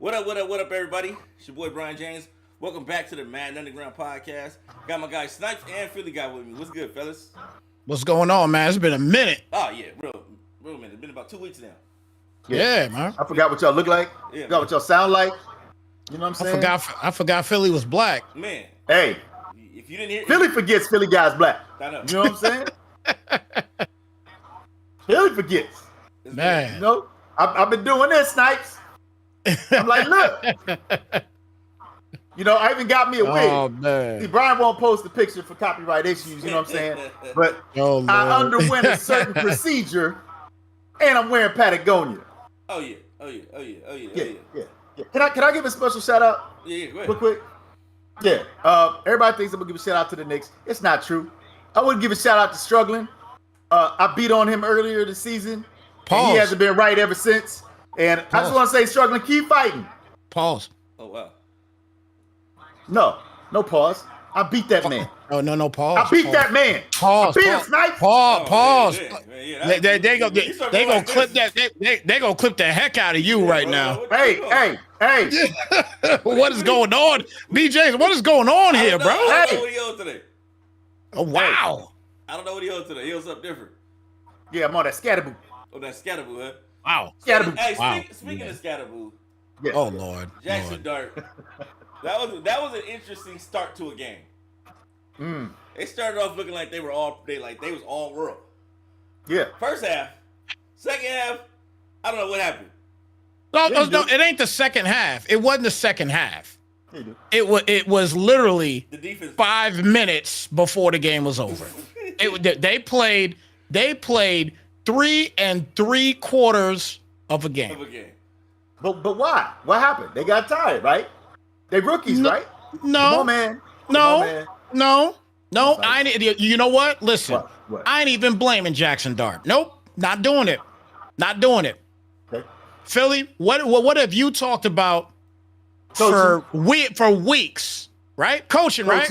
What up, everybody? It's your boy Brian James. Welcome back to the Madden Underground podcast. Got my guy Snipes and Philly guy with me. What's good, fellas? What's going on, man? It's been a minute. Oh yeah, real minute. It's been about 2 weeks now. Yeah, man. I forgot what y'all look like. Yeah, forgot what y'all sound like. You know what I'm saying? I forgot Philly was black. Man. Hey, if you didn't hear, Philly forgets Philly guys black. I know. You know what I'm saying? Philly forgets. Man. You know, I've been doing this, Snipes. I'm like, look. You know, I even got me a wig. Oh, man. See, Brian won't post the picture for copyright issues, you know what I'm saying? But Oh, I underwent a certain procedure, and I'm wearing Patagonia. Oh yeah. Yeah. Can I give a special shout out? Yeah, go ahead. Real quick. Yeah. Everybody thinks I'm gonna give a shout out to the Knicks. It's not true. I wouldn't give a shout out to Struggling. I beat on him earlier this season. And he hasn't been right ever since. And I just want to say, Struggling, keep fighting. Pause. Oh wow. No pause. I beat that man. Oh, no, pause. I beat that man. Pause. I beat him, Snipe. Pause. Yeah, They gonna clip that. They gonna clip the heck out of you right now. Hey. What is going on, BJ? What is going on here, bro? I don't know what he owed today. Oh, wow. I don't know what he owed today. He owed something different. Yeah, I'm on that scatterboo. Oh, that Scatterboo, huh? Wow. Scatterboo. Hey, Wow. Speaking of Scatterboo, Yeah. Oh, Lord. Jackson Dart. That was an interesting start to a game. They started off looking like they was all world. Yeah. First half, second half, I don't know what happened. No, it ain't the second half. It wasn't the second half. Hey, It was literally The defense 5 minutes before the game was over. They played 3 3/4 of a of game. a game. But why? What happened? They got tired, right? They rookies, right? Come on, man. Come on, man. No. You know what? Listen, What? I ain't even blaming Jackson Dart. Nope, not doing it. Okay. Philly, what have you talked about for weeks? Right, coaching, right?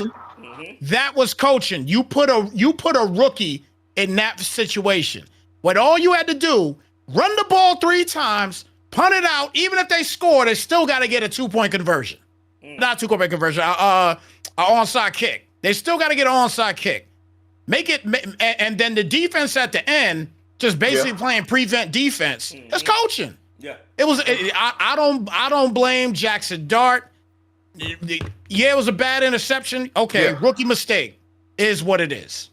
That was coaching. You put a rookie in that situation. When all you had to do, run the ball 3 times, punt it out. Even if they score, they still got to get a 2-point conversion. Not 2-point conversion. An onside kick. They still got to get an onside kick. And then the defense at the end, just basically playing prevent defense. That's coaching. Yeah. I don't blame Jackson Dart. Yeah, it was a bad interception. Okay, rookie mistake is what it is.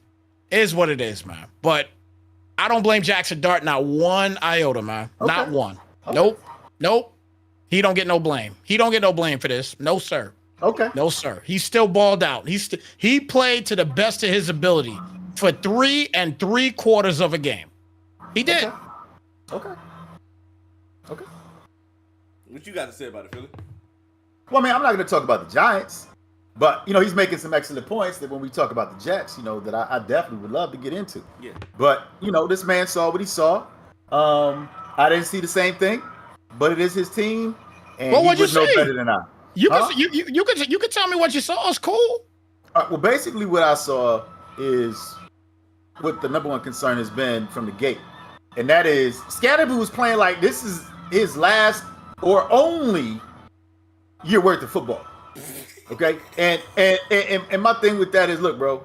Man. But I don't blame Jackson Dart not one iota, man. Okay. Not one. Okay. Nope. He don't get no blame. He don't get no blame for this. No, sir. Okay. No, sir. He's still balled out. He played to the best of his ability for 3 3/4 of a game. He did. Okay. What you got to say about it, Philly? Well, man, I'm not going to talk about the Giants, but he's making some excellent points that when we talk about the Jets, that I definitely would love to get into. Yeah. But this man saw what he saw. I didn't see the same thing, but it is his team, and Well, he what'd you would know see? better than I. You Huh? could tell me what you saw. It's cool. Well, basically, what I saw is what the number one concern has been from the gate, and that is Scatterboo was playing like this is his last or only year worth of football. Okay, and my thing with that is, look, bro,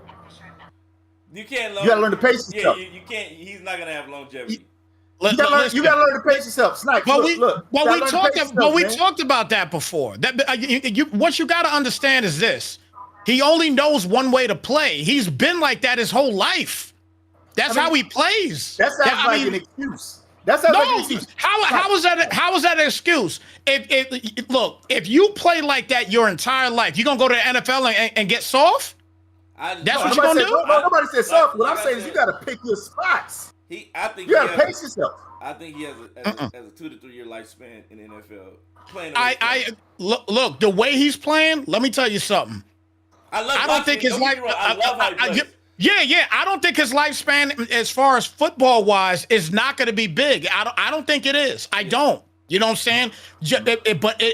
You can't. you gotta learn to pace yourself. Yeah, you can't. He's not gonna have longevity. You gotta learn to pace yourself, Snipe. We Look, talked about that before. What you got to understand is this: he only knows one way to play. He's been like that his whole life. That's how he plays. That sounds like an excuse. That sounds like an excuse. How is that an excuse? If you play like that your entire life, you gonna go to the NFL and get soft? That's what you gonna do? Nobody said soft. What I'm saying is you gotta pick your spots. I think You gotta pace yourself. I think he has a 2 to 3 year lifespan in the NFL. Playing Look the way he's playing. Let me tell you something. I don't think his life. I love how he plays. Yeah. I don't think his lifespan, as far as football wise, is not going to be big. I don't think it is. I don't. You know what I'm saying?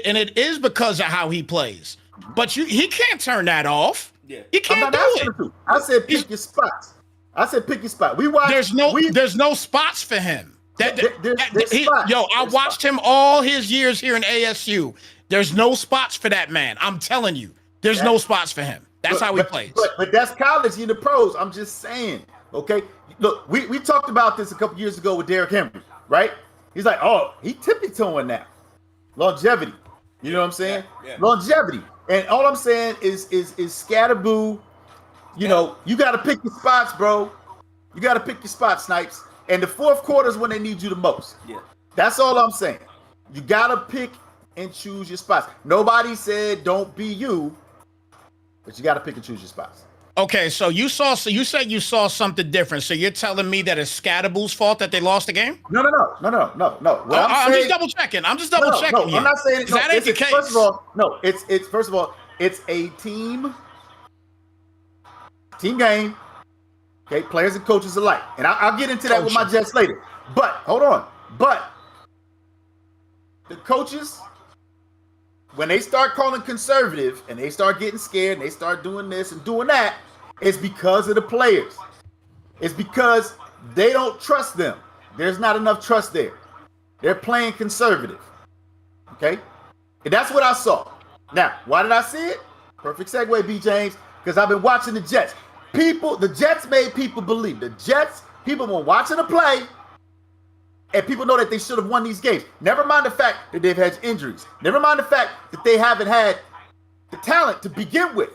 And it is because of how he plays. But he can't turn that off. Yeah. He can't do it. I said pick your spots. I said pick your spot. We watch. There's no spots for him. There's spots. I watched him all his years here in ASU. There's no spots for that man. I'm telling you, there's no spots for him. That's how he plays. But that's college in the pros. I'm just saying. Okay, look, we talked about this a couple years ago with Derrick Henry, right? He's like, oh, he tippy-toeing now. Longevity. You know what I'm saying? Yeah. Longevity. And all I'm saying is scatterboo. You know, you got to pick your spots, bro. You got to pick your spots, Snipes. And the fourth quarter is when they need you the most. Yeah. That's all I'm saying. You got to pick and choose your spots. Nobody said don't be you, but you got to pick and choose your spots. Okay, so you said you saw something different. So you're telling me that it's Scatterboo's fault that they lost the game? No. I'm just double checking. I'm just double checking. No, I'm not saying that ain't the case. First of all, no. It's a team game. Okay, players and coaches alike, and I'll get into that with my Jets later. But hold on. But the coaches, when they start calling conservative and they start getting scared and they start doing this and doing that, it's because of the players. It's because they don't trust them. There's not enough trust there. They're playing conservative. Okay? And that's what I saw. Now, why did I see it? Perfect segue, B. James, because I've been watching the Jets. The Jets made people believe. The Jets, people were watching the play, and people know that they should have won these games. Never mind the fact that they've had injuries. Never mind the fact that they haven't had the talent to begin with.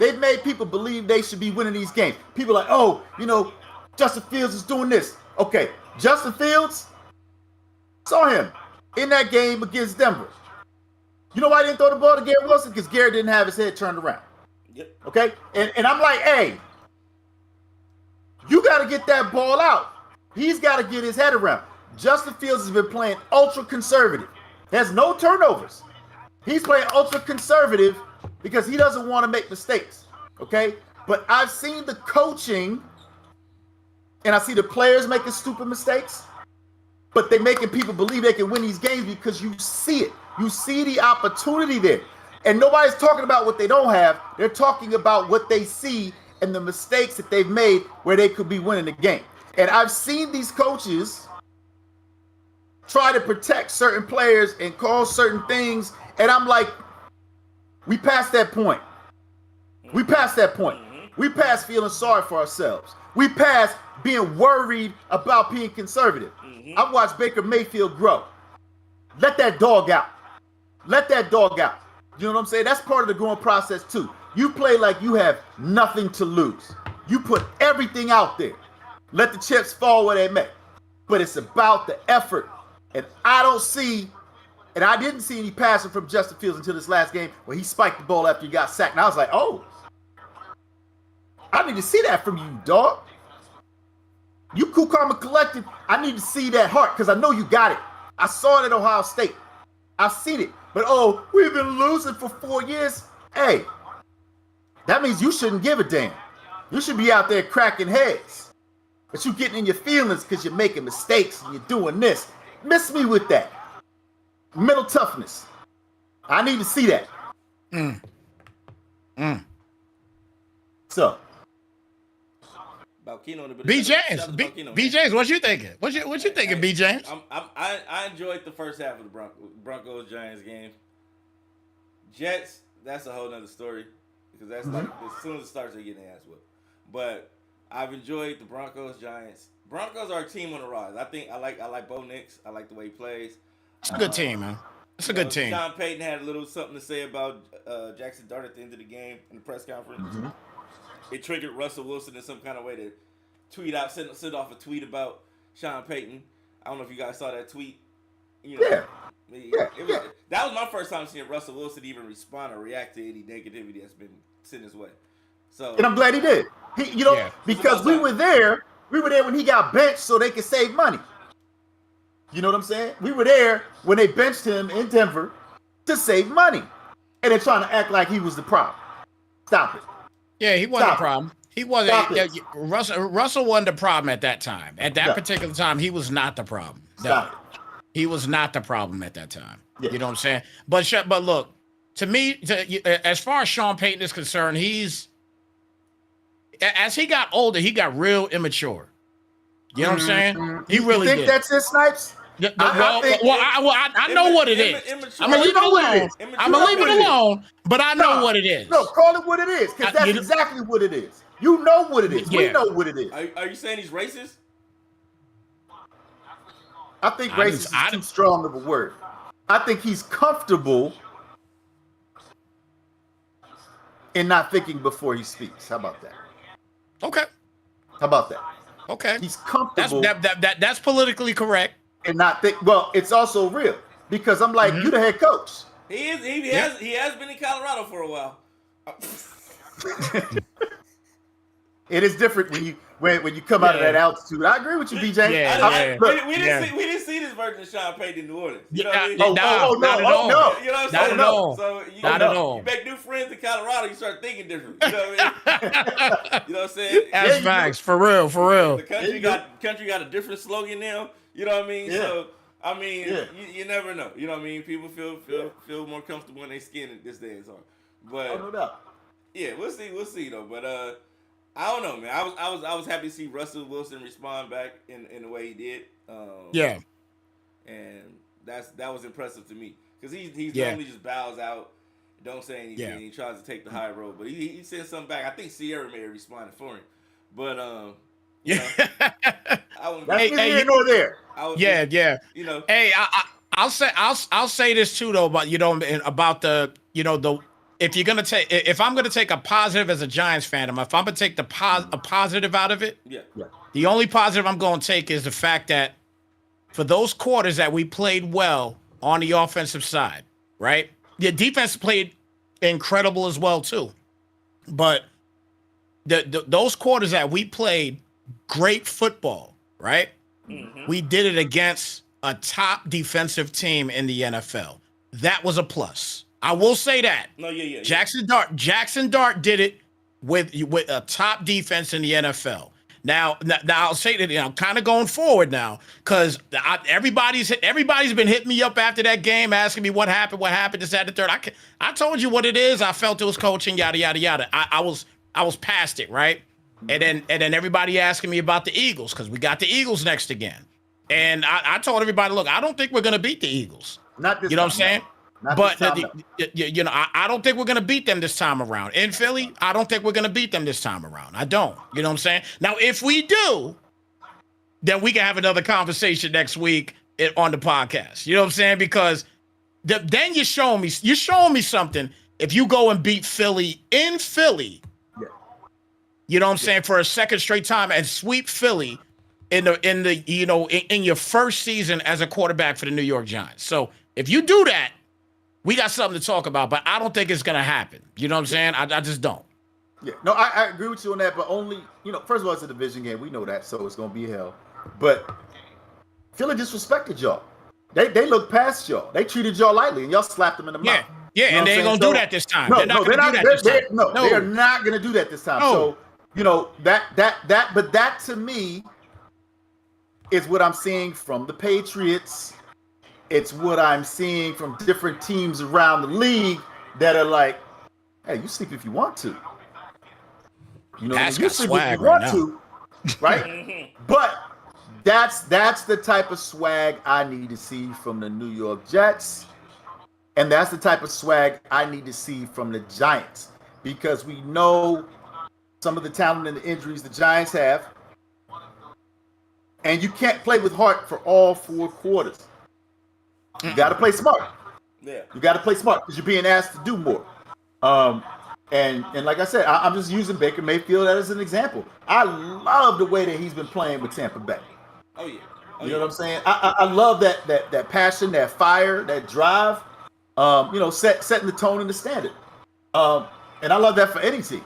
They've made people believe they should be winning these games. People are like, oh, you know, Justin Fields is doing this. Okay, Justin Fields, saw him in that game against Denver. You know why he didn't throw the ball to Garrett Wilson? Because Garrett didn't have his head turned around. Yep. Okay? And I'm like, hey, you got to get that ball out. He's got to get his head around. Justin Fields has been playing ultra conservative. Has no turnovers. He's playing ultra conservative because he doesn't want to make mistakes. Okay? But I've seen the coaching and I see the players making stupid mistakes, but they're making people believe they can win these games because you see it. You see the opportunity there. And nobody's talking about what they don't have. They're talking about what they see and the mistakes that they've made where they could be winning the game. And I've seen these coaches try to protect certain players and call certain things. And I'm like, we passed that point. We passed that point. We passed feeling sorry for ourselves. We passed being worried about being conservative. I've watched Baker Mayfield grow. Let that dog out. Let that dog out. You know what I'm saying? That's part of the growing process too. You play like you have nothing to lose. You put everything out there. Let the chips fall where they may. But it's about the effort. And I didn't see any passing from Justin Fields until this last game where he spiked the ball after he got sacked. And I was like, oh, I need to see that from you, dog. You cool, calm, and collected. I need to see that heart because I know you got it. I saw it at Ohio State. I've seen it. But, oh, we've been losing for 4 years. Hey, that means you shouldn't give a damn. You should be out there cracking heads. But you getting in your feelings because you're making mistakes and you're doing this. Miss me with that. Mental toughness. I need to see that. So. B. James, B. James, what you thinking? What you thinking, B. James? I enjoyed the first half of the Broncos Giants game. Jets, that's a whole nother story because that's like as soon as it starts, they get their ass whipped. But I've enjoyed the Broncos Giants. Broncos are a team on the rise. I like Bo Nix. I like the way he plays. It's a good team, man. It's a good team. Sean Payton had a little something to say about Jackson Dart at the end of the game in the press conference. It triggered Russell Wilson in some kind of way to tweet out, send off a tweet about Sean Payton. I don't know if you guys saw that tweet. You know, that was my first time seeing Russell Wilson even respond or react to any negativity that's been sent his way. So, and I'm glad he did. Because we were there when he got benched so they could save money. You know what I'm saying? We were there when they benched him in Denver to save money. And they're trying to act like he was the problem. Stop it. Yeah, he wasn't the problem. He wasn't. Russell wasn't the problem at that time. At that particular time, he was not the problem. No, he was not the problem at that time. Yeah. You know what I'm saying? But look, to me, as far as Sean Payton is concerned, as he got older, he got real immature. You know what I'm saying? He really think did. That's it, Snipes? I know what it is. I'm gonna leave it alone. I'm gonna leave it alone, but I know what it is. No, call it what it is, because that's exactly what it is. You know what it is. Yeah. We know what it is. Are you saying he's racist? I think racist is too strong of a word. I think he's comfortable in not thinking before he speaks. How about that? Okay. How about that? Okay. He's comfortable. That's politically correct. And not think. Well, it's also real because I'm like, you the head coach. He is. He has been in Colorado for a while. It is different when you come out of that altitude. I agree with you, BJ. We didn't see this version of Sean Payton in New Orleans. You know what I mean? No. You know what I'm saying? No. So Not at all. You make new friends in Colorado, you start thinking different. You know what I mean? You know what I'm saying? That's facts. For real. The country got a different slogan now. You know what I mean? Yeah. So I mean, you never know. You know what I mean? People feel more comfortable in their skin at this day and time. But no doubt. Yeah, we'll see though. But I don't know, man. I was happy to see Russell Wilson respond back in the way he did. And that was impressive to me because he normally just bows out, don't say anything. Yeah. He tries to take the high road, but he sent something back. I think Sierra may have responded for him, but you know, that's neither here nor there. You know, hey, I'll say this too though, but about the if I'm gonna take a positive as a Giants fan, if I'm gonna take a positive out of it, the only positive I'm gonna take is the fact that for those quarters that we played well on the offensive side, right? The defense played incredible as well too, but those quarters that we played great football, right? Mm-hmm. We did it against a top defensive team in the NFL. That was a plus. I will say that. No, yeah. Jackson Dart did it with a top defense in the NFL. Now I'll say that I'm kind of going forward now because everybody's been hitting me up after that game asking me what happened, this, that, the third. I told you what it is. I felt it was coaching, yada yada yada. I was past it, right? And then everybody asking me about the Eagles because we got the Eagles next again. And I told everybody, look, I don't think we're gonna beat the Eagles. Not this. You know what I'm saying? But I don't think we're gonna beat them this time around. In Philly, I don't think we're gonna beat them this time around. I don't. You know what I'm saying? Now, if we do, then we can have another conversation next week on the podcast. You know what I'm saying? Because then you're showing me something. If you go and beat Philly in Philly, you know what I'm saying, for a second straight time and sweep Philly in your first season as a quarterback for the New York Giants. So if you do that, we got something to talk about, but I don't think it's going to happen. You know what I'm saying? I just don't. Yeah. No, I agree with you on that, but only, first of all, it's a division game. We know that, so it's going to be hell. But Philly disrespected y'all. They looked past y'all. They treated y'all lightly, and y'all slapped them in the mouth. Yeah, and they ain't going to do that this time. No, they're not going to do that this time. No. So, but that to me is what I'm seeing from the Patriots. It's what I'm seeing from different teams around the league that are like, hey, you sleep if you want to. You sleep if you want to, right? But that's the type of swag I need to see from the New York Jets. And that's the type of swag I need to see from the Giants. Because we know some of the talent and the injuries the Giants have. And you can't play with heart for all 4 quarters. You got to play smart. Yeah. You got to play smart because you're being asked to do more. And like I said, I'm just using Baker Mayfield as an example. I love the way that he's been playing with Tampa Bay. Oh yeah. You know what I'm saying? I love that passion, that fire, that drive. Setting the tone and the standard. And I love that for any team.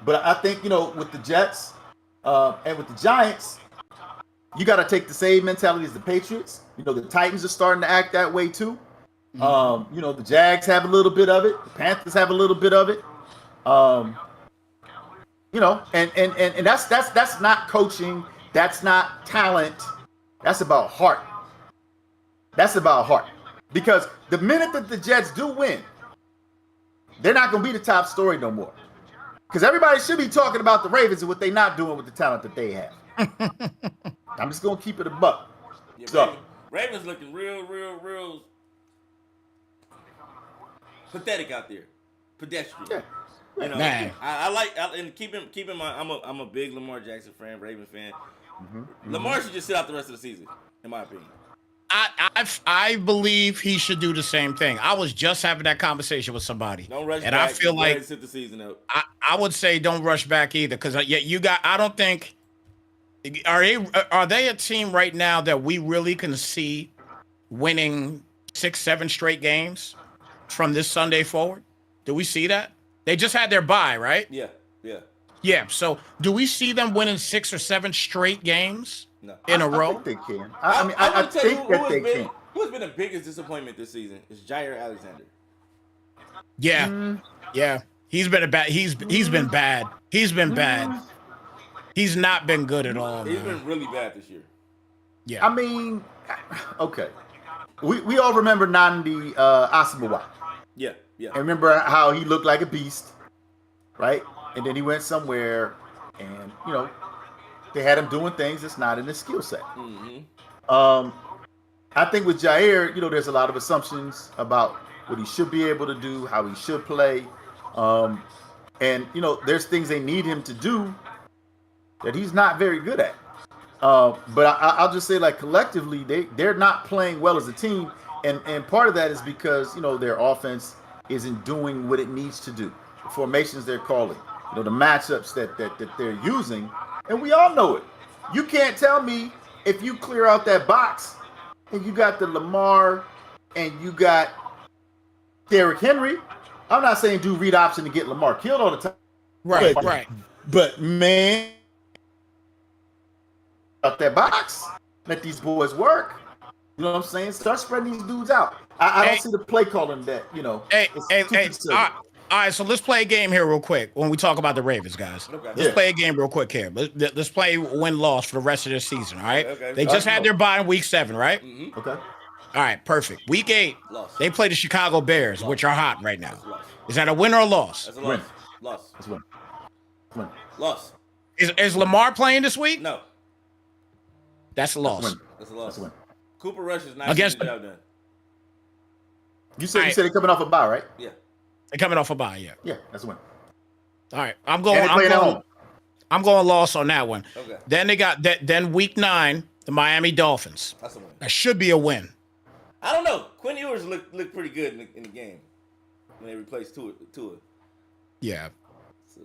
But I think with the Jets and with the Giants, you got to take the same mentality as the Patriots. The Titans are starting to act that way too. The Jags have a little bit of it. The Panthers have a little bit of it. And that's not coaching. That's not talent. That's about heart. Because the minute that the Jets do win, they're not going to be the top story no more. Because everybody should be talking about the Ravens and what they're not doing with the talent that they have. I'm just gonna keep it a buck. Yeah, So Ravens looking real pathetic out there. Pedestrian. yeah. You know, Man. and keep in mind, I'm a big Lamar Jackson fan, Raven fan. Mm-hmm. Lamar should just sit out the rest of the season, in my opinion. I believe he should do the same thing. I was just having that conversation with somebody, Don't rush and back. I feel like sit the season out. I would say don't rush back either, because I don't think are they a team right now that we really can see winning 6-7 straight games from this Sunday forward? Do we see that? They just had their bye, right? Yeah. So do we see them winning 6 or 7 straight games in a row? I think they can. I think that they can. Who has been the biggest disappointment this season is Jair Alexander. Yeah. Yeah. He's been bad. He's been bad. He's been bad. He's not been good at all. He's been really bad this year. Yeah. I mean, okay. We all remember Nandi Asamoah. Yeah. And remember how he looked like a beast, right? And then he went somewhere, and they had him doing things that's not in his skill set. Mm-hmm. I think with Jair, there's a lot of assumptions about what he should be able to do, how he should play, and there's things they need him to do that he's not very good at. But I'll just say, like, collectively, they're not playing well as a team, and part of that is because their offense isn't doing what it needs to do. The formations they're calling, the matchups that they're using, and we all know it. You can't tell me if you clear out that box and you got the Lamar and you got Derrick Henry. I'm not saying do read option to get Lamar killed all the time. Right. But man, out that box, let these boys work. You know what I'm saying? Start spreading these dudes out. I don't see the play calling that, Hey, all right, so let's play a game here real quick when we talk about the Ravens, guys. Okay. Let's play a game real quick here. Let's play win-loss for the rest of this season, all right? Okay. They just had their bye in week 7, right? Mm-hmm. Okay. All right, perfect. Week 8, Loss. they play the Chicago Bears, which are hot right now. Loss. Is that a win or a loss? That's a loss. Win. Loss. That's win. Win. Loss. Is Lamar playing this week? No. That's a loss. Win. That's a loss. That's a win. Cooper Rush is not Against getting the job done. You said they're coming off a bye, right? Yeah. They're coming off a bye, yeah. Yeah, that's a win. All right, I'm And they playing at home. going loss on that one. Okay. Then they got then week 9, the Miami Dolphins. That's a win. That should be a win. I don't know. Quinn Ewers looked pretty good in the game when they replaced Tua. Yeah. So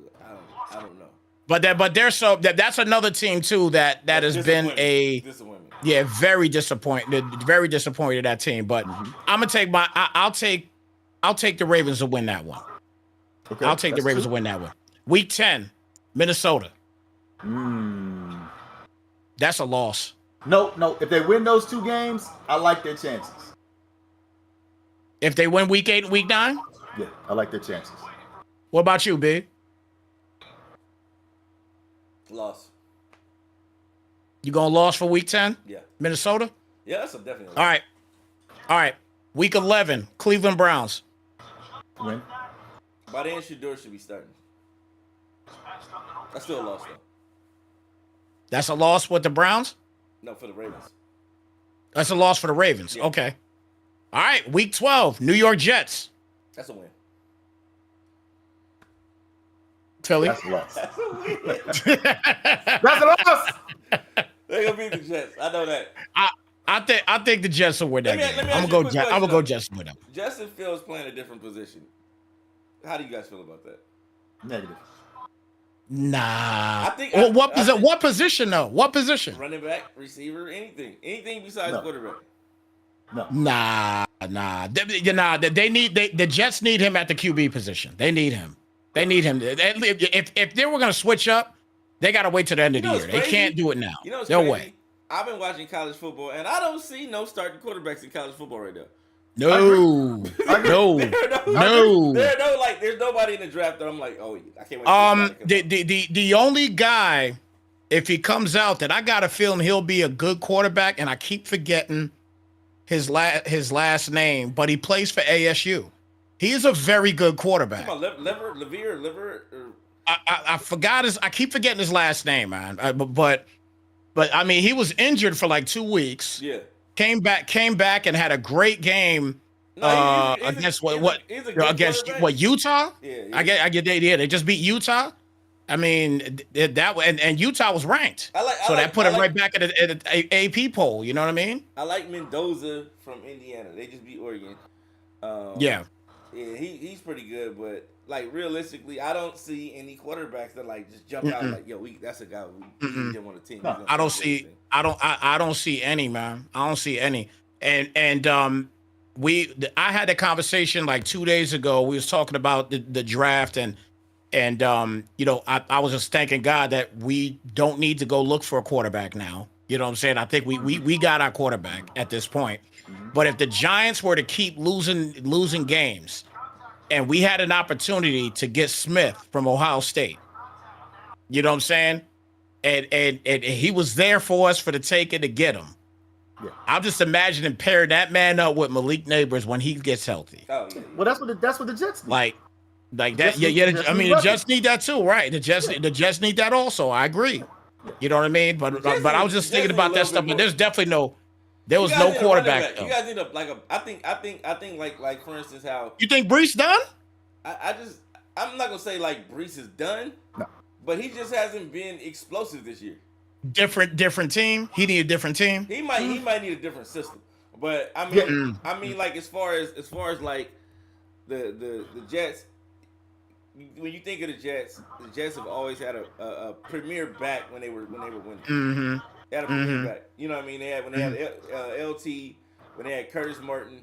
I don't know. But that's another team too that has been disappointment. Yeah, very disappointed. Very disappointed that team. But I'm gonna take I'll take the Ravens to win that one. Okay. I'll take the Ravens to win that one. Week 10, Minnesota. That's a loss. No. If they win those 2 games, I like their chances. If they win week 8 and week 9, Yeah, I like their chances. what about you, Big? Loss. You going loss for week 10? Yeah. Minnesota? Yeah, that's a definite loss. All right. Week 11, Cleveland Browns. Win. By then, Shador should be starting. That's still a loss, though. That's a loss with the Browns? No, for the Ravens. That's a loss for the Ravens. Yeah. Okay. All right. Week 12, New York Jets. That's a win. Philly. That's a loss. That's a win. That's a loss. They're gonna beat the Jets. I know that. I think the Jets will win that Let me game. ask I'm you a gonna quick go question, I'm gonna go though. Jets with them. Justin Fields playing a different position. How do you guys feel about that? Negative. Nah. I think- what position though? What position? Running back, receiver, anything besides No. quarterback. No. Nah. The Jets need him at the QB position. They need him. If they were gonna switch up, they gotta wait till the end of the year. what's They crazy? can't do it now. You know what's No crazy? way. I've been watching college football, and I don't see no starting quarterbacks in college football right now. No. No. No. There's nobody in the draft that I'm like, oh, I can't wait. The only guy, if he comes out, that I got a feeling he'll be a good quarterback, and I keep forgetting his last name, but he plays for ASU. He is a very good quarterback. Lever. I forgot I keep forgetting his last name, man. But But I mean, he was injured for like 2 weeks. Yeah. Came back and had a great game against Utah? Yeah. I get the idea. They just beat Utah. I mean, and Utah was ranked. That put him right back at the AP poll. You know what I mean? I like Mendoza from Indiana. They just beat Oregon. Yeah, he's pretty good, but like realistically, I don't see any quarterbacks that like just jump out like, yo, that's a guy we need him on the team. No, I don't see any, man. I don't see any. And I had a conversation like 2 days ago. We was talking about the draft and I was just thanking God that we don't need to go look for a quarterback now. You know what I'm saying? I think we got our quarterback at this point. But if the Giants were to keep losing games, and we had an opportunity to get Smith from Ohio State, you know what I'm saying? And he was there for us for the taking to get him. Yeah. I'm just imagining pairing that man up with Malik Neighbors when he gets healthy. Oh, yeah. Well, that's what the Jets need. Like that. Yeah. I mean, the Jets need that too, right? The Jets need that also. I agree. You know what I mean? But I was just thinking about that stuff. But there's definitely there was no quarterback. You guys need I think like for instance how you think Brees done? I'm not gonna say like Brees is done, no. But he just hasn't been explosive this year. Different team. He need a different team. He might need a different system. But I mean, like as far as like the Jets. When you think of the Jets have always had a premier back when they were winning. Mm-hmm. They had a premier back. You know what I mean? They had LT, when they had Curtis Martin,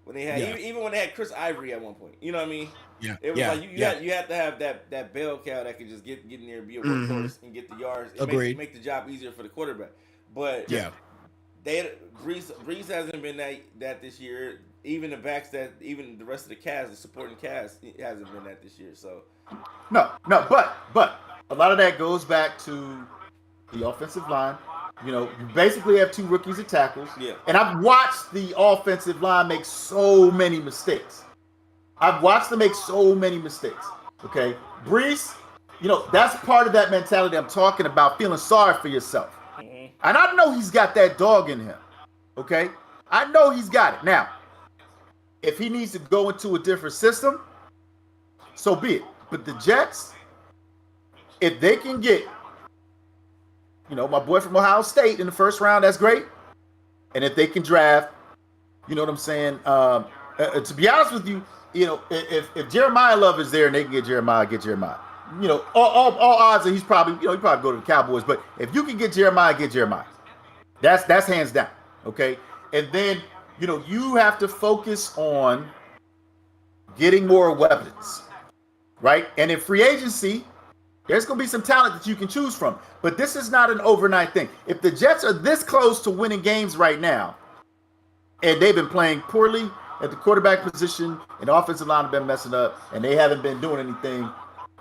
when they had even when they had Chris Ivory at one point. You know what I mean? Yeah. It was like you had to have that bell cow that could just get in there and be a workhorse and get the yards. And make the job easier for the quarterback. But Brees hasn't been that this year. Even the rest of the cast, the supporting cast, hasn't been that this year. So no, but a lot of that goes back to the offensive line. You basically have two rookies at tackles. Yeah. And I've watched the offensive line make so many mistakes. Okay? Brees, that's part of that mentality I'm talking about, feeling sorry for yourself. Mm-hmm. And I know he's got that dog in him. Okay? I know he's got it. Now, if he needs to go into a different system, so be it. But the Jets, if they can get, my boy from Ohio State in the first round, that's great. And if they can draft, you know what I'm saying? To be honest with you, if Jeremiah Love is there and they can get Jeremiah. All odds are he's probably, he probably go to the Cowboys. But if you can get Jeremiah, get Jeremiah. That's hands down. Okay. And then, you have to focus on getting more weapons, right? And in free agency, there's going to be some talent that you can choose from. But this is not an overnight thing. If the Jets are this close to winning games right now, and they've been playing poorly at the quarterback position, and the offensive line have been messing up, and they haven't been doing anything,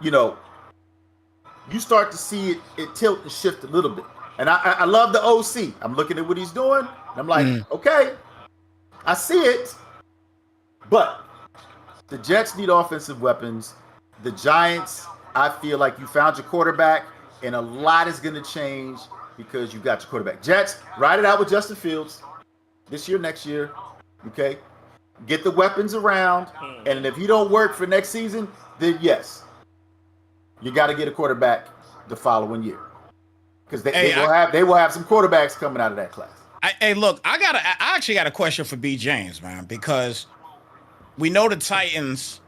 you start to see it tilt and shift a little bit. And I love the OC. I'm looking at what he's doing, and I'm like, okay, I see it. But the Jets need offensive weapons. The Giants, I feel like you found your quarterback, and a lot is going to change because you got your quarterback. Jets, ride it out with Justin Fields this year, next year, okay? Get the weapons around, and if he don't work for next season, then yes, you got to get a quarterback the following year because they will have some quarterbacks coming out of that class. Look, I actually got a question for B. James, man, because we know the Titans.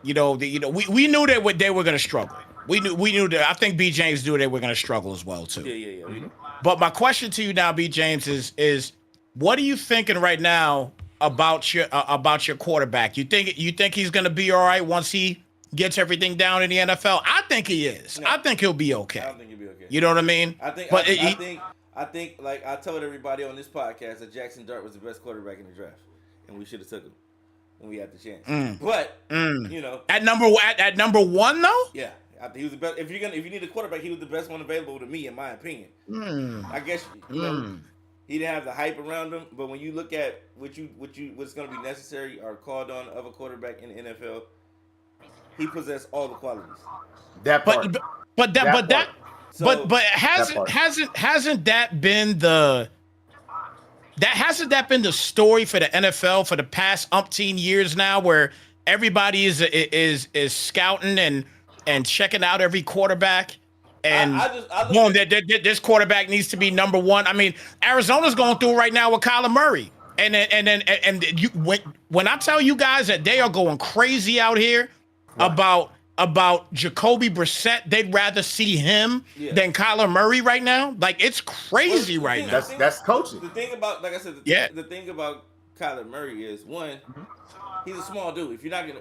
We knew that they were going to struggle. We knew that. I think B. James knew they were going to struggle as well too. Yeah. Mm-hmm. But my question to you now, B. James, is what are you thinking right now about your quarterback? You think he's going to be all right once he gets everything down in the NFL? I think he is. No, I think he'll be okay. I don't think he'll be okay. You know what I mean? I think like I told everybody on this podcast that Jackson Dart was the best quarterback in the draft, and we should have took him when we had the chance. But at number one though, yeah, I think he was the best. If you need a quarterback, he was the best one available to me, in my opinion. I guess he didn't have the hype around him, but when you look at what's going to be necessary or called on of a quarterback in the NFL, he possessed all the qualities. That part. So, but hasn't that been the story for the NFL for the past umpteen years now, where everybody is scouting and checking out every quarterback, and this quarterback needs to be number one. I mean, Arizona's going through it right now with Kyler Murray, and you when I tell you guys that they are going crazy out here about Jacoby Brissett, they'd rather see him than Kyler Murray right now. Like, it's crazy right now. That's coaching. The thing about, like I said, the thing about Kyler Murray is, one, he's a small dude. If you're not gonna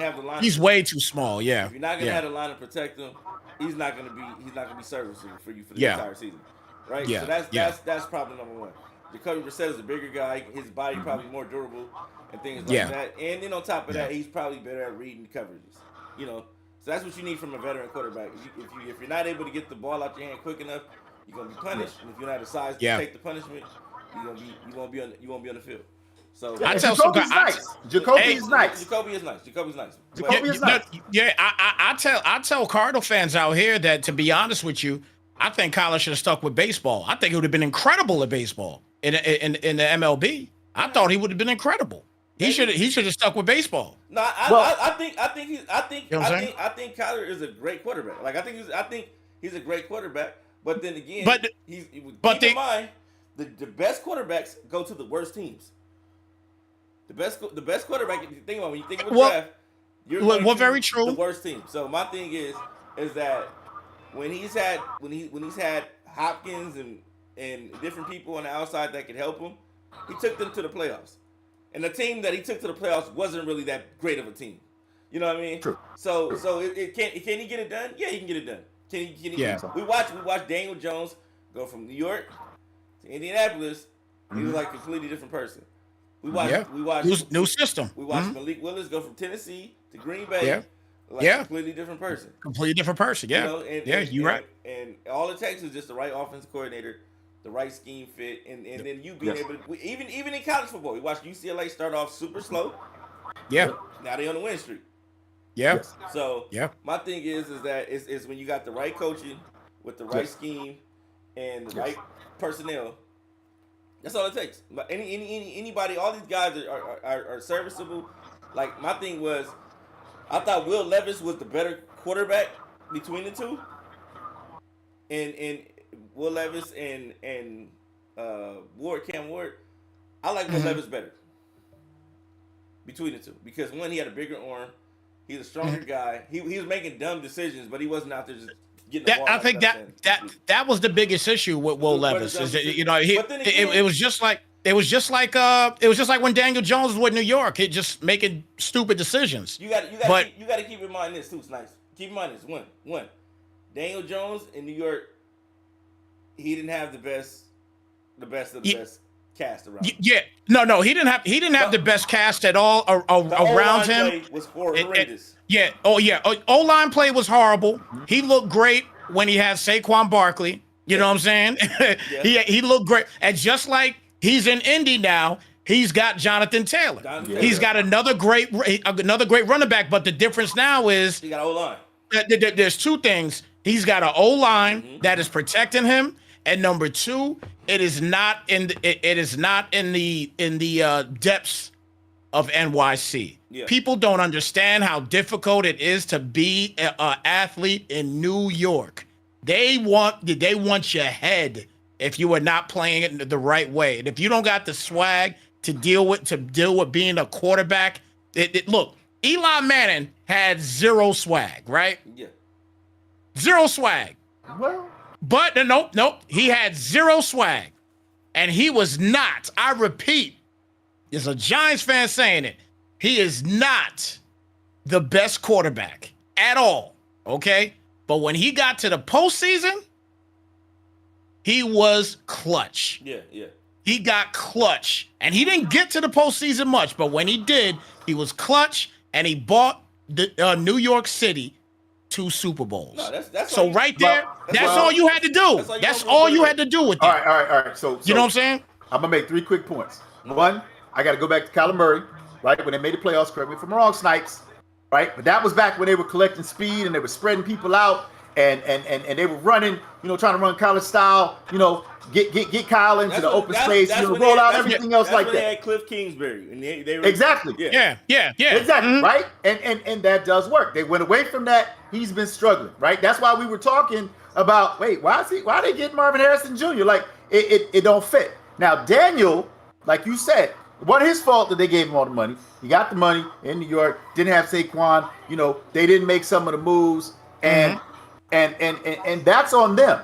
have the line, he's way too small. Yeah. If you're not gonna have the line to protect him, he's not gonna be serviceable for you for the entire season, right? Yeah. So that's problem number one. Jacoby Brissett is a bigger guy. His body probably more durable and things like that. And then on top of that, he's probably better at reading coverages. You know. So that's what you need from a veteran quarterback. If you're not able to get the ball out your hand quick enough, you're gonna be punished. And if you're not the size to take the punishment, you won't be on the field. So I tell Jacoby's nice. Jacoby's nice. Jacoby is nice. I tell Cardinal fans out here that, to be honest with you, I think Kyler should have stuck with baseball. I think it would have been incredible at baseball in the MLB. I thought he would have been incredible. He should have stuck with baseball. No, I think Kyler is a great quarterback. Like, I think he's a great quarterback. But then again, keep in mind, the best quarterbacks go to the worst teams. The best quarterback, if you think about when you think of a draft, you're going to very true. The worst team. So my thing is that when he's had Hopkins and different people on the outside that could help him, he took them to the playoffs. And the team that he took to the playoffs wasn't really that great of a team. You know what I mean? True. So can he get it done? Yeah, he can get it done. Can he we watched Daniel Jones go from New York to Indianapolis. He was like a completely different person. We watched new system. We watched Malik Willis go from Tennessee to Green Bay. A completely different person. Yeah. You know, you're right. And all it takes is just the right offensive coordinator, the right scheme fit, and then you being able to, even in college football, we watched UCLA start off super slow. Yeah. Now they on the win streak. Yeah. So my thing is that is when you got the right coaching with the right scheme and the right personnel. That's all it takes. Anybody, all these guys are serviceable. Like, my thing was, I thought Will Levis was the better quarterback between the two. And Will Levis and Cam Ward, I like Will Levis better between the two, because one, he had a bigger arm, he's a stronger guy. He was making dumb decisions, but he wasn't out there just getting the ball. I think that was the biggest issue with Will Levis, is that, you know, it was just like when Daniel Jones was with New York, it just making stupid decisions. You got to keep in mind this too. It's nice. Keep in mind this. One, Daniel Jones in New York, he didn't have the best of the best cast around him. Yeah, no, he didn't have the best cast at all around him. Play was horrendous. O-line play was horrible. He looked great when he had Saquon Barkley. You know what I'm saying? He looked great, and just like he's in Indy now, he's got Jonathan Taylor. He's got another great running back. But the difference now is he got O-line. There's two things. He's got an O-line that is protecting him, and number two, it is not in the depths of NYC. Yeah. People don't understand how difficult it is to be an athlete in New York. They want your head if you are not playing it the right way, and if you don't got the swag to deal with being a quarterback. Look, Eli Manning had zero swag, right? Yeah. Zero swag. Well, but nope. He had zero swag. And he was not, I repeat, there's a Giants fan saying it, he is not the best quarterback at all, okay? But when he got to the postseason, he was clutch. Yeah. He got clutch. And he didn't get to the postseason much, but when he did, he was clutch, and he bought the New York City 2 Super Bowls. No, that's so right there, that's all you had to do. That's all you had to do with it. All right. So you know what I'm saying? I'm gonna make 3 quick points. One, I got to go back to Kyler Murray, right? When they made the playoffs, correct me if I'm wrong, Snipes, right? But that was back when they were collecting speed and they were spreading people out, and they were running, trying to run college style, get Kyle into the open space, roll out everything else like that. They had Cliff Kingsbury, and they were, exactly, yeah, exactly, right, and that does work. They went away from that. He's been struggling, right? That's why we were talking about, why they get Marvin Harrison Jr. Like it don't fit. Now Daniel, like you said, it wasn't his fault that they gave him all the money. He got the money in New York, didn't have Saquon. They didn't make some of the moves, and that's on them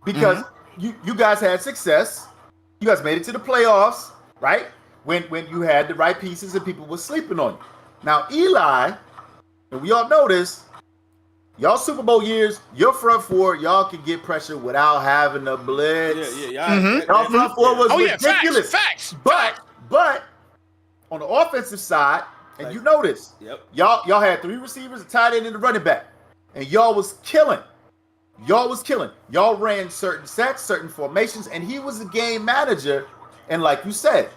because you guys had success. You guys made it to the playoffs, right? When you had the right pieces and people were sleeping on you. Now Eli, and we all know this, y'all Super Bowl years, your front four, y'all can get pressure without having a blitz. Y'all front four was ridiculous. Facts. But on the offensive side, and you know this, y'all had 3 receivers, a tight end, and a running back, and y'all was killing. Y'all ran certain sets, certain formations, and he was a game manager. And like you said,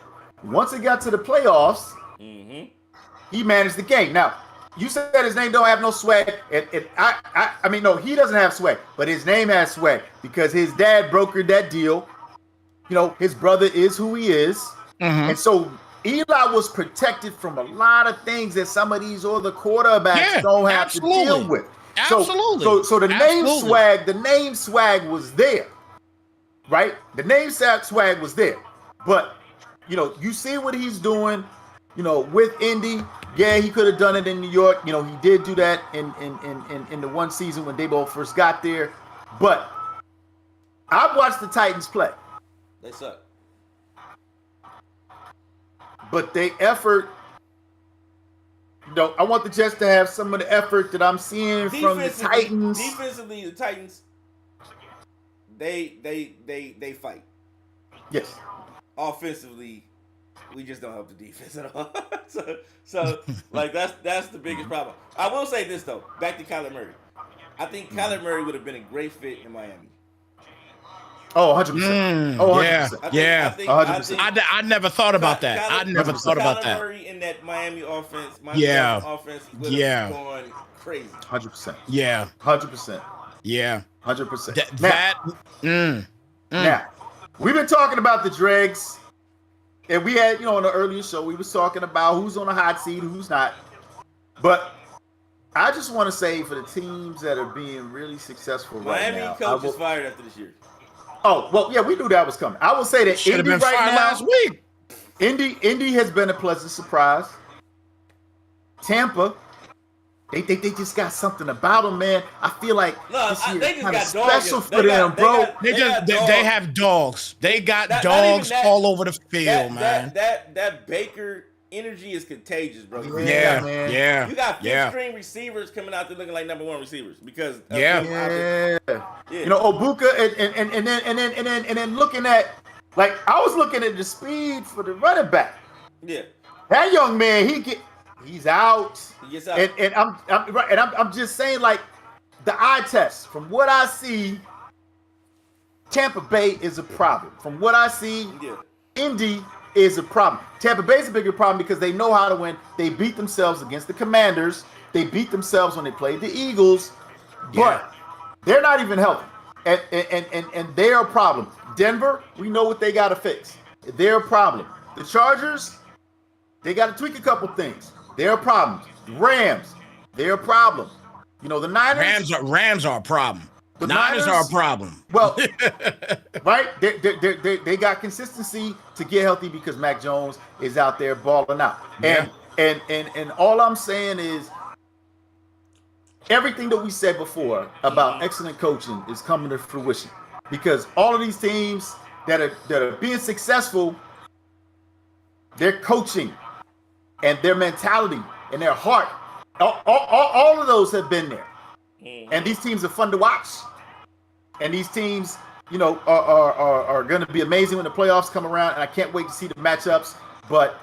once it got to the playoffs, he managed the game. Now, you said his name don't have no swag, and I mean, no, he doesn't have swag, but his name has swag because his dad brokered that deal. His brother is who he is. And so Eli was protected from a lot of things that some of these other quarterbacks don't have to deal with. Absolutely. So the name swag was there, right? The name swag was there. But you see what he's doing, with Indy. Yeah, he could have done it in New York. He did do that in the one season when Daboll first got there. But I've watched the Titans play. They suck. But they effort, I want the Jets to have some of the effort that I'm seeing from the Titans. Defensively, the Titans, they fight. Yes. Offensively, we just don't help the defense at all. so like that's the biggest problem. I will say this though, back to Kyler Murray. I think Kyler Murray would have been a great fit in Miami. Oh, 100%. 100%. Yeah. 100%. I never thought about that. I never thought about that. Kyler Murray in that Miami offense, offense would have gone crazy. 100%. Yeah. 100%. Yeah. 100%. Now, we've been talking about the dregs, and we had, on the earlier show, we was talking about who's on the hot seat, who's not. But I just want to say for the teams that are being really successful right now. Miami coach is fired after this year. Oh, well, yeah, we knew that was coming. I will say that should have been fired last week. Indy has been a pleasant surprise. Tampa, they just got something about them, man. I feel like this year is kind of special for them, bro. They have dogs. They got dogs all over the field, man. That Baker energy is contagious, bro. Yeah, man. Yeah. You got fifth-string receivers coming out there looking like number 1 receivers because of Obuka and then looking at, like, I was looking at the speed for the running back. Yeah. That young man, he's out. He gets out. And I'm just saying, like, the eye test, from what I see, Tampa Bay is a problem. From what I see, Indy is a problem. Tampa Bay is a bigger problem because they know how to win. They beat themselves against the Commanders. They beat themselves when they played the Eagles. But they're not even healthy. And they're a problem. Denver, we know what they got to fix. They're a problem. The Chargers, they got to tweak a couple things. They're a problem. Rams, they're a problem. The Niners. Rams are a problem. The Niners are a problem. Well, right? They got consistency to get healthy because Mac Jones is out there balling out. Yeah. And all I'm saying is everything that we said before about excellent coaching is coming to fruition. Because all of these teams that are being successful, their coaching and their mentality and their heart, all of those have been there. And these teams are fun to watch. And these teams, are going to be amazing when the playoffs come around. And I can't wait to see the matchups. But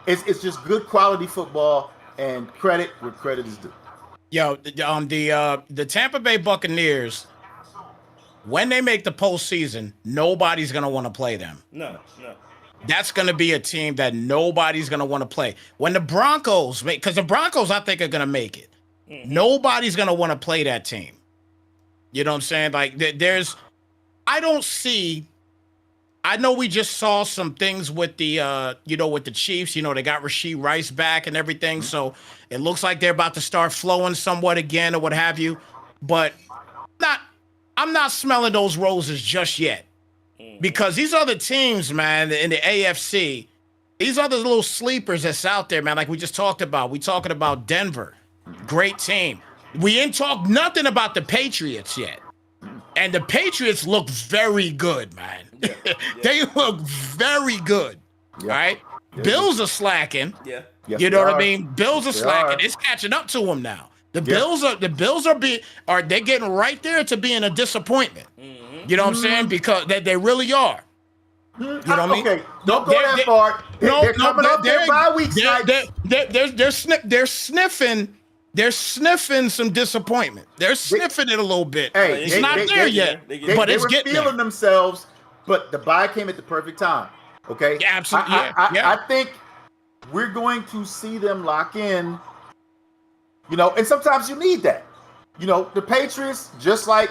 it's just good quality football and credit where credit is due. Yo, the Tampa Bay Buccaneers, when they make the postseason, nobody's going to want to play them. No. That's going to be a team that nobody's going to want to play. When the Broncos because the Broncos, I think, are going to make it. Nobody's going to want to play that team. You know what I'm saying? Like I don't see. I know we just saw some things with the with the Chiefs. They got Rashee Rice back and everything, so it looks like they're about to start flowing somewhat again or what have you. But I'm not smelling those roses just yet, because these other teams, man, in the AFC, these other little sleepers that's out there, man, like we just talked about. We talking about Denver, great team. We ain't talked nothing about the Patriots yet. And the Patriots look very good, man. Yeah. They look very good. Yeah. Right? Yeah. Bills are slacking. Yeah. Yes, you know what I mean? Bills are slacking. Are. It's catching up to them now. The Bills are they getting right there to being a disappointment. Mm-hmm. You know what I'm saying? Because they really are. You know what I mean? Okay, don't go that far. They're coming up their bye week. They're sniffing. They're sniffing some disappointment. They're sniffing it a little bit. Hey, it's not there yet, but it's getting feeling there. themselves. But the bye came at the perfect time. Okay, yeah, absolutely. I think we're going to see them lock in. And sometimes you need that. The Patriots, just like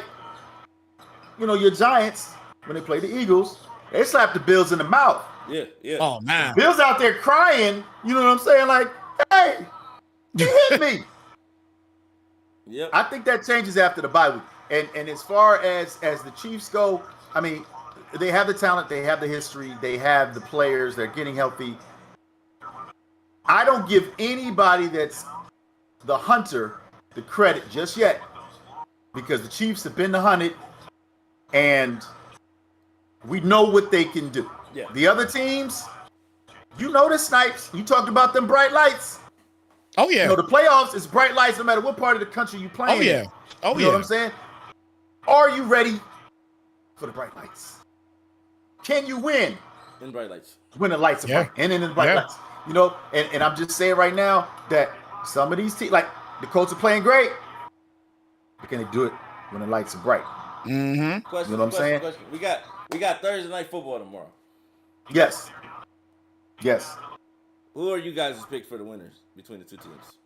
your Giants when they play the Eagles, they slap the Bills in the mouth. Yeah. Oh man, the Bills out there crying. You know what I'm saying? Like, hey, he hit me. Yep. I think that changes after the bye week. And as far as the Chiefs go, I mean, they have the talent, they have the history, they have the players, they're getting healthy. I don't give anybody that's the hunter the credit just yet, because the Chiefs have been the hunted, and we know what they can do. Yeah. The other teams, the Snipes. You talked about them bright lights. Oh yeah. The playoffs is bright lights no matter what part of the country you play. Oh yeah. Oh you know what I'm saying? Are you ready for the bright lights? Can you win in bright lights? When the lights are bright and in the bright lights. And I'm just saying right now that some of these teams, like the Colts, are playing great. But can they do it when the lights are bright? Mm-hmm. Question, you know what I'm saying? Question. We got Thursday night football tomorrow. Yes. Who are you guys' picks for the winners between the two teams?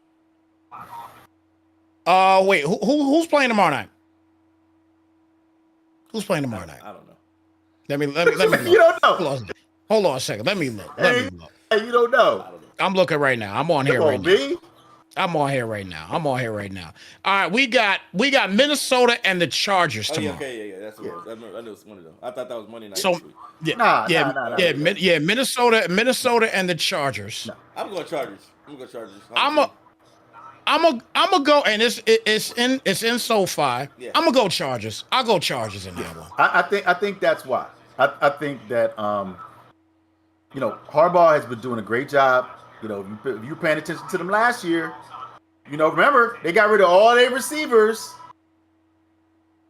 Wait, who's playing tomorrow night? Who's playing tomorrow night? I don't know. Let me look. You don't know. Hold on a second. Let me look. Hey, you don't know. I'm looking right now. I'm on here right now. I'm on here right now. All right, we got Minnesota and the Chargers tomorrow. Yeah. That's what it was. I knew it was one of them. I thought that was Monday night. So, Minnesota and the Chargers. No. I'm going Chargers. I'm gonna go, and it's in SoFi. Yeah. I'm gonna go Chargers. I'll go Chargers in that one. I think that's why. I think that Harbaugh has been doing a great job. If you're paying attention to them last year, remember they got rid of all their receivers.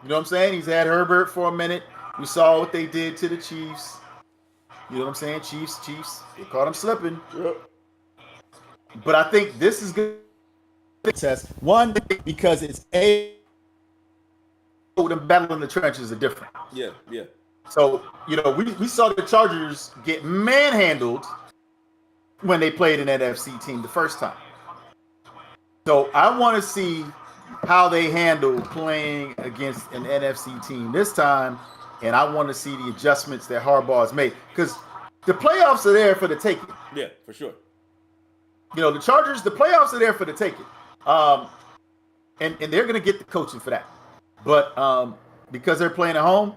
You know what I'm saying? He's had Herbert for a minute. We saw what they did to the Chiefs. You know what I'm saying? Chiefs. They caught him slipping. Yep. But I think this is good. Test one because it's the battle in the trenches are different. Yeah. So we saw the Chargers get manhandled when they played an NFC team the first time. So I want to see how they handle playing against an NFC team this time, and I want to see the adjustments that Harbaugh has made, because the playoffs are there for the taking. Yeah, for sure. The Chargers, the playoffs are there for the taking. And they're going to get the coaching for that. But because they're playing at home,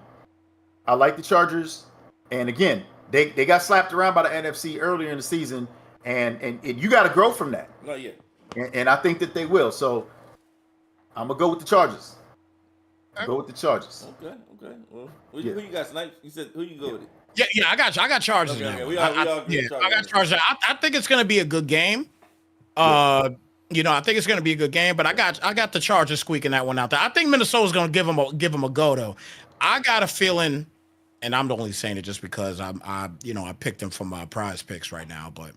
I like the Chargers. And again, they got slapped around by the NFC earlier in the season, and you got to grow from that. Not yet. And I think that they will. So I'm going to go with the Chargers. Go with the Chargers. Okay. Well, who you got, Snipes? You said who you go with it? Yeah, I got Chargers. Okay, now. we all Chargers. I got Chargers. I think it's going to be a good game. I think it's going to be a good game, but I got the Chargers squeaking that one out there. I think Minnesota's going to give them a go though. I got a feeling, and I'm only saying it just because I picked them from my prize picks right now, but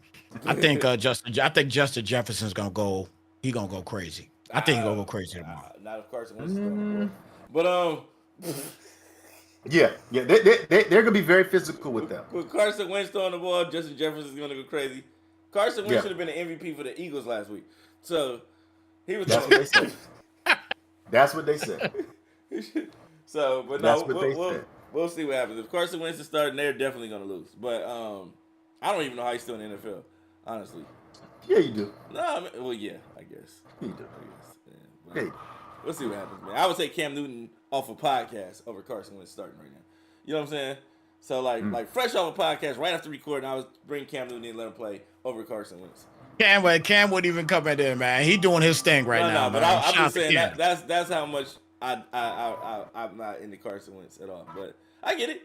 I think Justin Jefferson's going to go. He's going to go crazy. I think he's going to go crazy tomorrow. Not if Carson Wentz is going to but yeah, they're going to be very physical with them. With Carson Wentz throwing the ball, Justin Jefferson's going to go crazy. Carson Wentz should have been an MVP for the Eagles last week. So he was. That's what they said. That's what they said. So, but That's no, what they said. we'll see what happens. If Carson Wentz is starting, they're definitely going to lose. But I don't even know how he's still in the NFL, honestly. Yeah, you do. No, I mean, well, yeah, I guess. You do. I guess. Yeah, Yeah, you do. we'll see what happens, man. I would say Cam Newton off a podcast over Carson Wentz starting right now. You know what I'm saying? So, like fresh off a podcast, right after recording, I was bring Cam Newton in and let him play over Carson Wentz. Cam wouldn't even come in there, man. He doing his thing right now. No, but man. I'm just Shout saying out to Cam. that's how much I'm not into Carson Wentz at all. But I get it.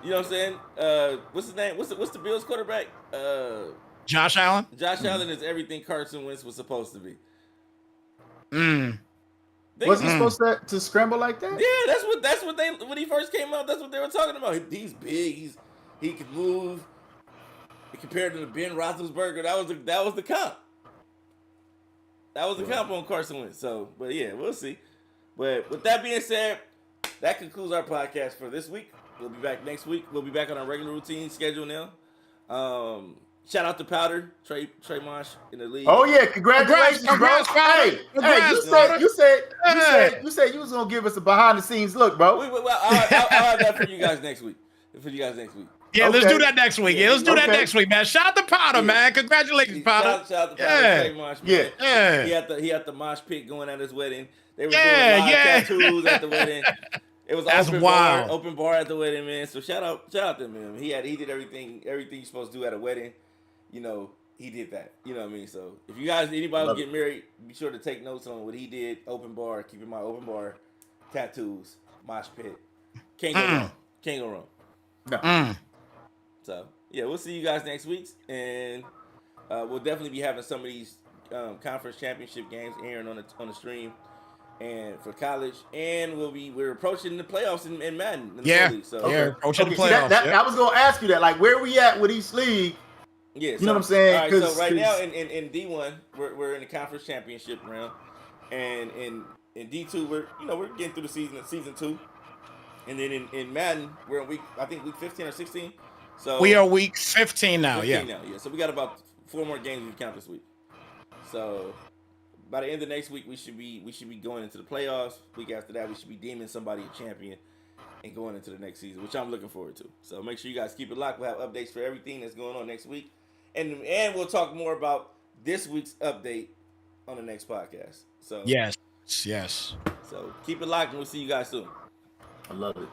You know what I'm saying? What's his name? What's the Bills quarterback? Josh Allen. Josh Allen is everything Carson Wentz was supposed to be. Was he supposed to scramble like that? Yeah, that's what they when he first came out. That's what they were talking about. He's big. He can move. Compared to the Ben Roethlisberger, that was the comp. That was the comp on Carson Wentz. So, but yeah, we'll see. But with that being said, that concludes our podcast for this week. We'll be back next week. We'll be back on our regular routine schedule now. Shout out to Powder, Trey Mosh in the league. Oh yeah, congratulations, Congrats, bro. Hey, you said you was gonna give us a behind the scenes look, bro. I'll have that for you guys next week. Yeah, Okay. let's do that next week. Yeah, let's do that next week, man. Shout out to Powder, man. Congratulations, Powder. Shout out to Powder, Trey Mosh, man. Yeah. He had the mosh pit going at his wedding. They were doing live tattoos at the wedding. It was That's wild. Open bar at the wedding, man. So shout out to him. He did everything you're supposed to do at a wedding. You know, he did that. You know what I mean? So if you guys, anybody who get married, be sure to take notes on what he did. Open bar, keep in mind open bar, tattoos, mosh pit. Can't go wrong. No. So yeah, we'll see you guys next week, and we'll definitely be having some of these conference championship games airing on the stream, and for college, and we're approaching the playoffs in Madden. In the league, so approaching the See, playoffs. I was gonna ask you that, like, where we at with each league? Yeah, you know what I'm saying? All right, so right now in D1, we're in the conference championship round, and in D2 we're getting through the season 2, and then in Madden we're in week 15 or 16. So we are week 15 now. 15 now. So we got about 4 more games we can count this week. So by the end of next week we should be going into the playoffs. Week after that we should be deeming somebody a champion and going into the next season, which I'm looking forward to. So make sure you guys keep it locked. We'll have updates for everything that's going on next week. And we'll talk more about this week's update on the next podcast. So yes. So keep it locked, and we'll see you guys soon. I love it.